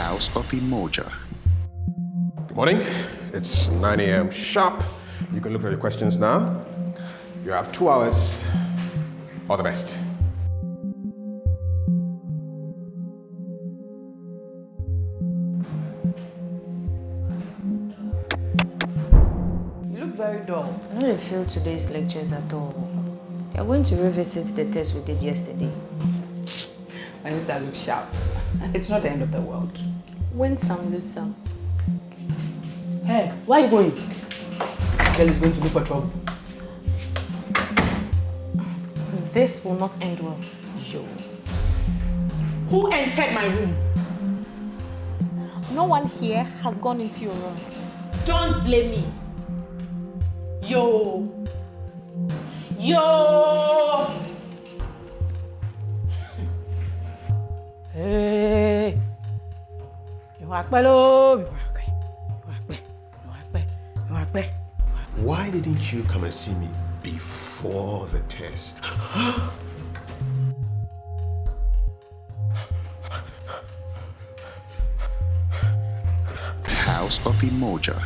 House of Umoja. Good morning. It's 9 a.m. sharp. You can look at your questions now. You have 2 hours. All the best. You look very dull. I don't feel today's lectures at all. You're going to revisit the test we did yesterday. My sister looks sharp. It's not the end of the world. Win some, lose some. Hey, where are you going? Girl is going to look for trouble. This will not end well. Yo. Who entered my room? No one here has gone into your room. Don't blame me. Yo. Yo. Hey. Why didn't you come and see me before the test? House of Umoja.